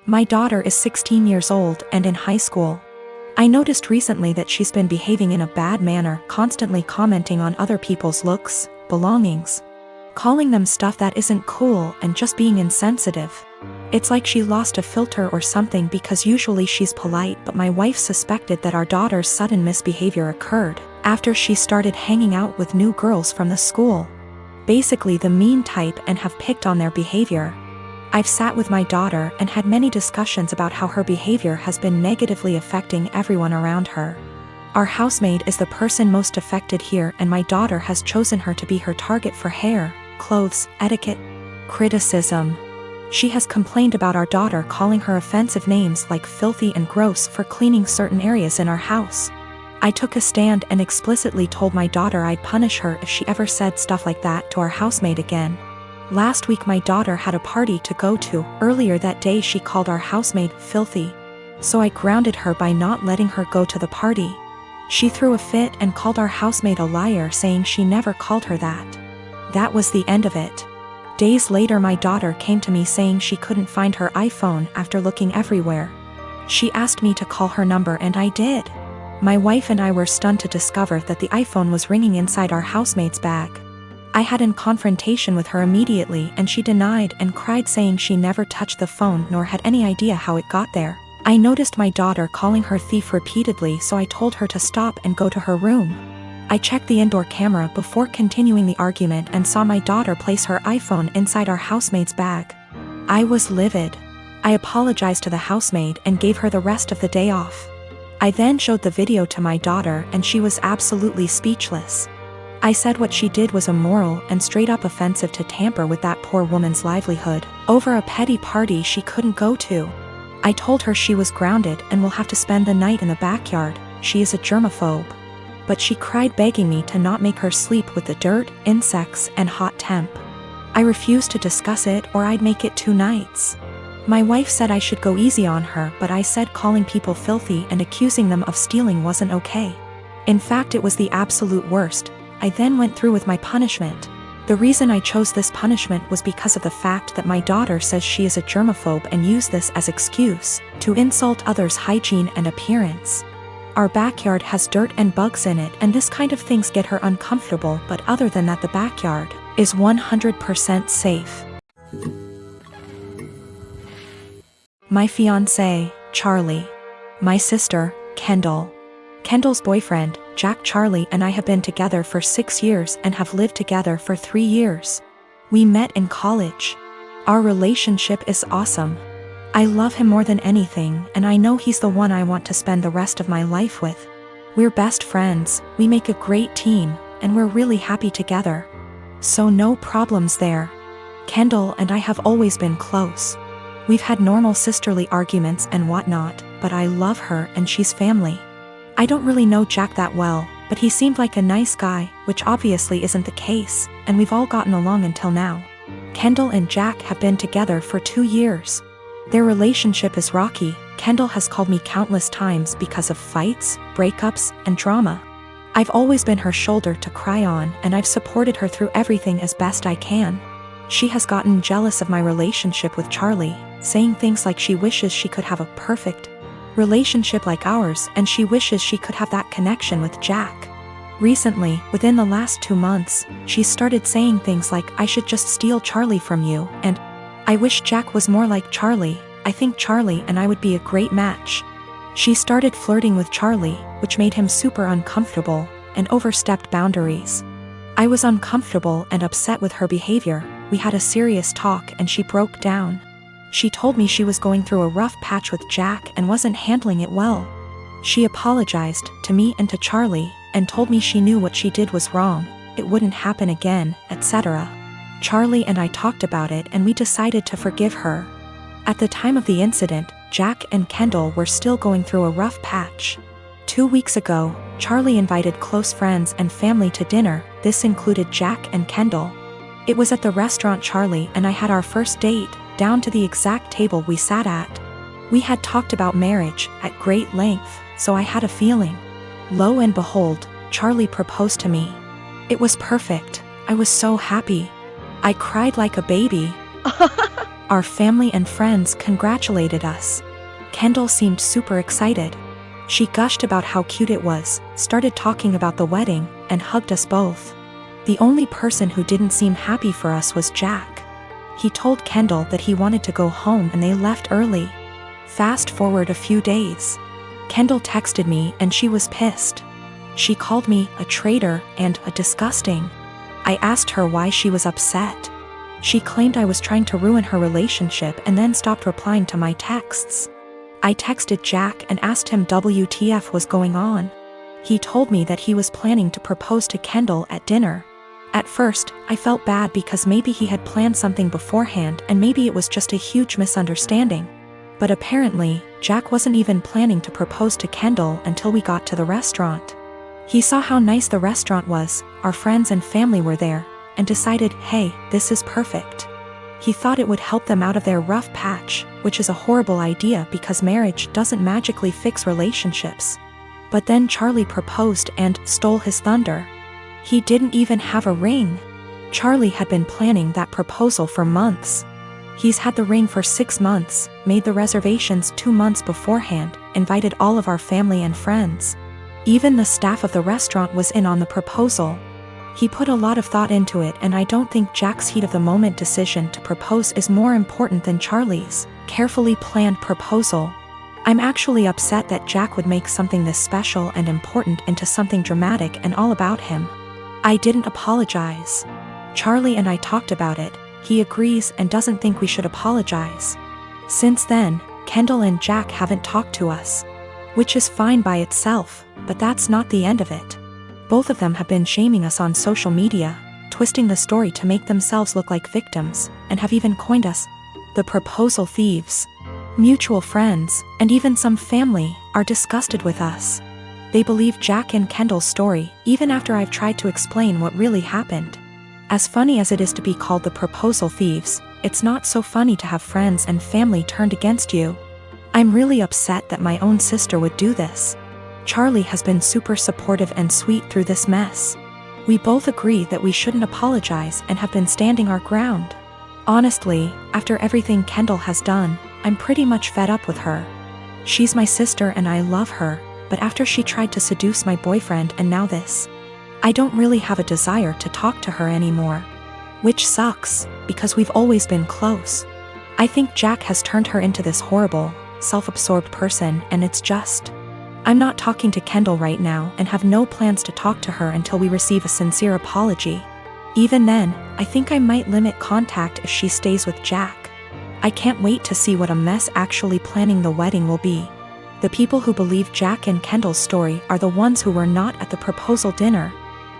My daughter is 16 years old and in high school. I noticed recently that she's been behaving in a bad manner, constantly commenting on other people's looks, belongings, calling them stuff that isn't cool, and just being insensitive. It's like she lost a filter or something, because usually she's polite, but my wife suspected that our daughter's sudden misbehavior occurred after she started hanging out with new girls from the school. Basically the mean type, and have picked on their behavior. I've sat with my daughter and had many discussions about how her behavior has been negatively affecting everyone around her. Our housemaid is the person most affected here, and my daughter has chosen her to be her target for hair, clothes, etiquette, criticism. She has complained about our daughter calling her offensive names like filthy and gross for cleaning certain areas in our house. I took a stand and explicitly told my daughter I'd punish her if she ever said stuff like that to our housemaid again. Last week my daughter had a party to go to. Earlier that day she called our housemaid filthy, so I grounded her by not letting her go to the party. She threw a fit and called our housemaid a liar, saying she never called her that. That was the end of it. Days later my daughter came to me saying she couldn't find her iPhone after looking everywhere. She asked me to call her number and I did. My wife and I were stunned to discover that the iPhone was ringing inside our housemaid's bag. I had in confrontation with her immediately, and she denied and cried, saying she never touched the phone nor had any idea how it got there. I noticed my daughter calling her thief repeatedly, so I told her to stop and go to her room. I checked the indoor camera before continuing the argument and saw my daughter place her iPhone inside our housemaid's bag. I was livid. I apologized to the housemaid and gave her the rest of the day off. I then showed the video to my daughter and she was absolutely speechless. I said what she did was immoral and straight up offensive to tamper with that poor woman's livelihood over a petty party she couldn't go to. I told her she was grounded and will have to spend the night in the backyard. She is a germaphobe. But she cried, begging me to not make her sleep with the dirt, insects, and hot temp. I refused to discuss it or I'd make it 2 nights. My wife said I should go easy on her, but I said calling people filthy and accusing them of stealing wasn't okay. In fact, it was the absolute worst. I then went through with my punishment. The reason I chose this punishment was because of the fact that my daughter says she is a germaphobe and used this as excuse to insult others' hygiene and appearance. Our backyard has dirt and bugs in it, and this kind of things get her uncomfortable, but other than that the backyard is 100% safe. My fiancé, Charlie. My sister, Kendall. Kendall's boyfriend, Jack. Charlie and I have been together for 6 years and have lived together for 3 years. We met in college. Our relationship is awesome. I love him more than anything, and I know he's the one I want to spend the rest of my life with. We're best friends, we make a great team, and we're really happy together. So no problems there. Kendall and I have always been close. We've had normal sisterly arguments and whatnot, but I love her and she's family. I don't really know Jack that well, but he seemed like a nice guy, which obviously isn't the case, and we've all gotten along until now. Kendall and Jack have been together for 2 years. Their relationship is rocky. Kendall has called me countless times because of fights, breakups, and drama. I've always been her shoulder to cry on, and I've supported her through everything as best I can. She has gotten jealous of my relationship with Charlie, saying things like she wishes she could have a perfect relationship like ours, and she wishes she could have that connection with Jack. Recently, within the last 2 months, she started saying things like, I should just steal Charlie from you, and I wish Jack was more like Charlie. I think Charlie and I would be a great match. She started flirting with Charlie, which made him super uncomfortable, and overstepped boundaries. I was uncomfortable and upset with her behavior. We had a serious talk and she broke down. She told me she was going through a rough patch with Jack and wasn't handling it well. She apologized to me and to Charlie, and told me she knew what she did was wrong, it wouldn't happen again, etc. Charlie and I talked about it and we decided to forgive her. At the time of the incident, Jack and Kendall were still going through a rough patch. 2 weeks ago, Charlie invited close friends and family to dinner. This included Jack and Kendall. It was at the restaurant Charlie and I had our first date, down to the exact table we sat at. We had talked about marriage at great length, so I had a feeling. Lo and behold, Charlie proposed to me. It was perfect. I was so happy. I cried like a baby. Our family and friends congratulated us. Kendall seemed super excited. She gushed about how cute it was, started talking about the wedding, and hugged us both. The only person who didn't seem happy for us was Jack. He told Kendall that he wanted to go home and they left early. Fast forward a few days. Kendall texted me and she was pissed. She called me a traitor and a disgusting. I asked her why she was upset. She claimed I was trying to ruin her relationship and then stopped replying to my texts. I texted Jack and asked him WTF was going on. He told me that he was planning to propose to Kendall at dinner. At first, I felt bad because maybe he had planned something beforehand and maybe it was just a huge misunderstanding. But apparently, Jack wasn't even planning to propose to Kendall until we got to the restaurant. He saw how nice the restaurant was, our friends and family were there, and decided, hey, this is perfect. He thought it would help them out of their rough patch, which is a horrible idea because marriage doesn't magically fix relationships. But then Charlie proposed and stole his thunder. He didn't even have a ring. Charlie had been planning that proposal for months. He's had the ring for 6 months, made the reservations 2 months beforehand, invited all of our family and friends. Even the staff of the restaurant was in on the proposal. He put a lot of thought into it, and I don't think Jack's heat-of-the-moment decision to propose is more important than Charlie's carefully planned proposal. I'm actually upset that Jack would make something this special and important into something dramatic and all about him. I didn't apologize. Charlie and I talked about it. He agrees and doesn't think we should apologize. Since then, Kendall and Jack haven't talked to us. Which is fine by itself, but that's not the end of it. Both of them have been shaming us on social media, twisting the story to make themselves look like victims, and have even coined us the proposal thieves. Mutual friends, and even some family, are disgusted with us. They believe Jack and Kendall's story, even after I've tried to explain what really happened. As funny as it is to be called the proposal thieves, it's not so funny to have friends and family turned against you. I'm really upset that my own sister would do this. Charlie has been super supportive and sweet through this mess. We both agree that we shouldn't apologize and have been standing our ground. Honestly, after everything Kendall has done, I'm pretty much fed up with her. She's my sister and I love her, but after she tried to seduce my boyfriend and now this, I don't really have a desire to talk to her anymore. Which sucks, because we've always been close. I think Jack has turned her into this horrible, self-absorbed person, and it's just... I'm not talking to Kendall right now and have no plans to talk to her until we receive a sincere apology. Even then, I think I might limit contact if she stays with Jack. I can't wait to see what a mess actually planning the wedding will be. The people who believe Jack and Kendall's story are the ones who were not at the proposal dinner.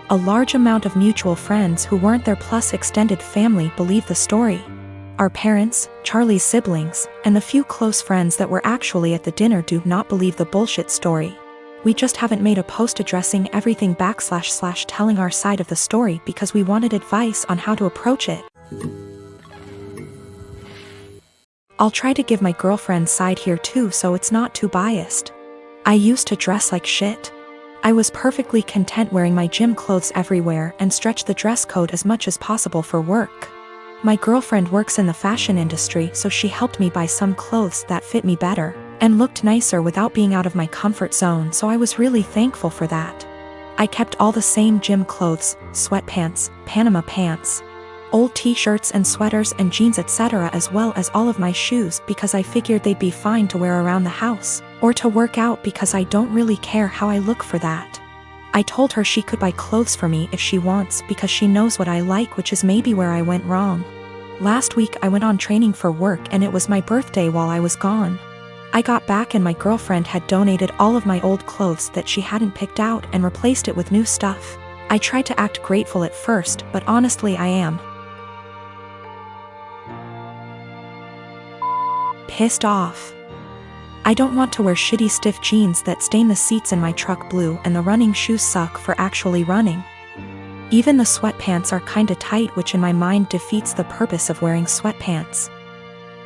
A large amount of mutual friends who weren't there plus extended family believe the story. Our parents, Charlie's siblings, and the few close friends that were actually at the dinner do not believe the bullshit story. We just haven't made a post addressing everything / telling our side of the story because we wanted advice on how to approach it. I'll try to give my girlfriend's side here too so it's not too biased. I used to dress like shit. I was perfectly content wearing my gym clothes everywhere and stretched the dress code as much as possible for work. My girlfriend works in the fashion industry, so she helped me buy some clothes that fit me better and looked nicer without being out of my comfort zone, so I was really thankful for that. I kept all the same gym clothes, sweatpants, Panama pants, old t-shirts and sweaters and jeans etc., as well as all of my shoes because I figured they'd be fine to wear around the house or to work out because I don't really care how I look for that. I told her she could buy clothes for me if she wants because she knows what I like, which is maybe where I went wrong. Last week I went on training for work and it was my birthday while I was gone. I got back and my girlfriend had donated all of my old clothes that she hadn't picked out and replaced it with new stuff. I tried to act grateful at first, but honestly I am pissed off. I don't want to wear shitty stiff jeans that stain the seats in my truck blue, and the running shoes suck for actually running. Even the sweatpants are kinda tight, which in my mind defeats the purpose of wearing sweatpants.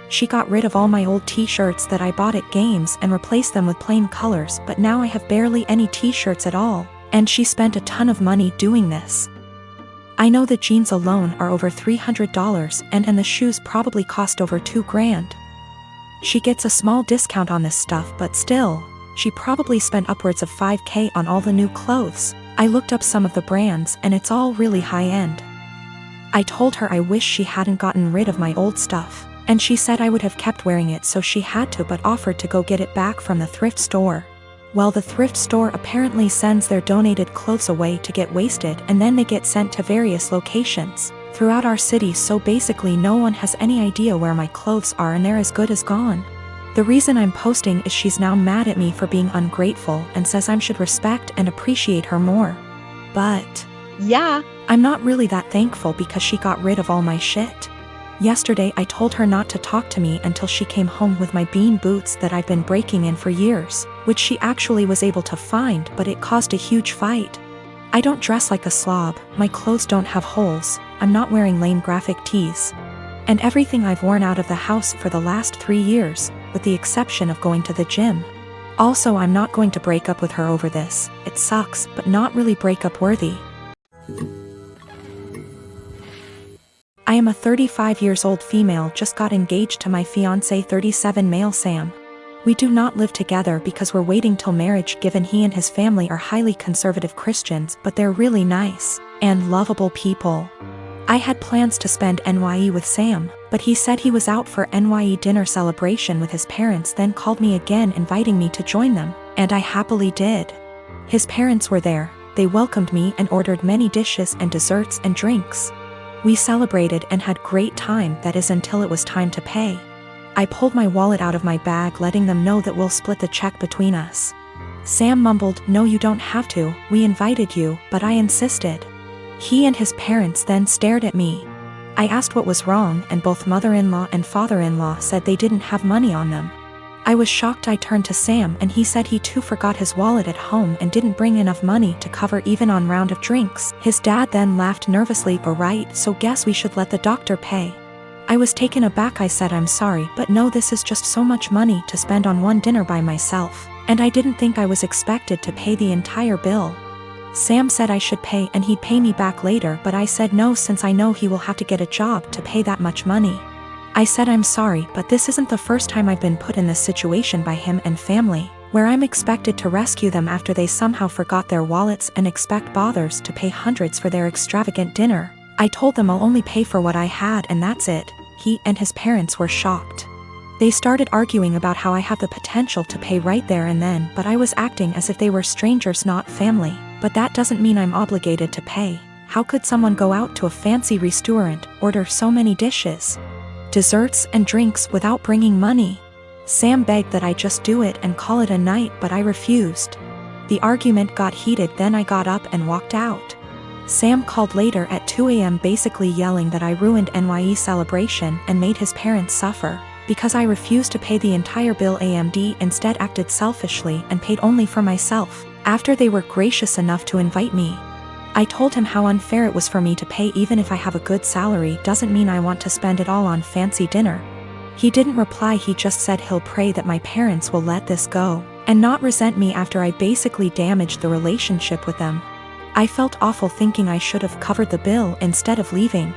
She got rid of all my old t-shirts that I bought at games and replaced them with plain colors, but now I have barely any t-shirts at all, and she spent a ton of money doing this. I know the jeans alone are over $300 and the shoes probably cost over $2,000. She gets a small discount on this stuff, but still, she probably spent upwards of $5,000 on all the new clothes. I looked up some of the brands and it's all really high-end. I told her I wish she hadn't gotten rid of my old stuff, and she said I would have kept wearing it, so she had to, but offered to go get it back from the thrift store. Well, the thrift store apparently sends their donated clothes away to get wasted, and then they get sent to various locations throughout our city, so basically no one has any idea where my clothes are and they're as good as gone. The reason I'm posting is she's now mad at me for being ungrateful and says I should respect and appreciate her more. But yeah, I'm not really that thankful because she got rid of all my shit. Yesterday I told her not to talk to me until she came home with my bean boots that I've been breaking in for years, which she actually was able to find, but it caused a huge fight. I don't dress like a slob, my clothes don't have holes, I'm not wearing lame graphic tees. And everything I've worn out of the house for the last 3 years, with the exception of going to the gym. Also, I'm not going to break up with her over this. It sucks, but not really breakup worthy. I am a 35 years old female, just got engaged to my fiancé 37 male Sam. We do not live together because we're waiting till marriage, given he and his family are highly conservative Christians, but they're really nice and lovable people. I had plans to spend NYE with Sam, but he said he was out for NYE dinner celebration with his parents, then called me again inviting me to join them, and I happily did. His parents were there, they welcomed me and ordered many dishes and desserts and drinks. We celebrated and had great time, that is until it was time to pay. I pulled my wallet out of my bag, letting them know that we'll split the check between us. Sam mumbled, "No, you don't have to, we invited you," but I insisted. He and his parents then stared at me. I asked what was wrong, and both mother-in-law and father-in-law said they didn't have money on them. I was shocked. I turned to Sam and he said he too forgot his wallet at home and didn't bring enough money to cover even on round of drinks. His dad then laughed nervously. "Alright, so guess we should let the doctor pay." I was taken aback. I said, "I'm sorry, but no, this is just so much money to spend on one dinner by myself, and I didn't think I was expected to pay the entire bill." Sam said I should pay and he'd pay me back later, but I said no, since I know he will have to get a job to pay that much money. I said, "I'm sorry, but this isn't the first time I've been put in this situation by him and family, where I'm expected to rescue them after they somehow forgot their wallets and expect bothers to pay hundreds for their extravagant dinner." I told them I'll only pay for what I had and that's it. He and his parents were shocked. They started arguing about how I have the potential to pay right there and then, but I was acting as if they were strangers, not family. But that doesn't mean I'm obligated to pay. How could someone go out to a fancy restaurant, order so many dishes, desserts and drinks without bringing money? Sam begged that I just do it and call it a night, but I refused. The argument got heated, then I got up and walked out. Sam called later at 2 a.m. basically yelling that I ruined NYE celebration and made his parents suffer, because I refused to pay the entire bill. AMD instead acted selfishly and paid only for myself, after they were gracious enough to invite me. I told him how unfair it was for me to pay. Even if I have a good salary doesn't mean I want to spend it all on fancy dinner. He didn't reply, he just said he'll pray that my parents will let this go, and not resent me after I basically damaged the relationship with them. I felt awful thinking I should have covered the bill instead of leaving.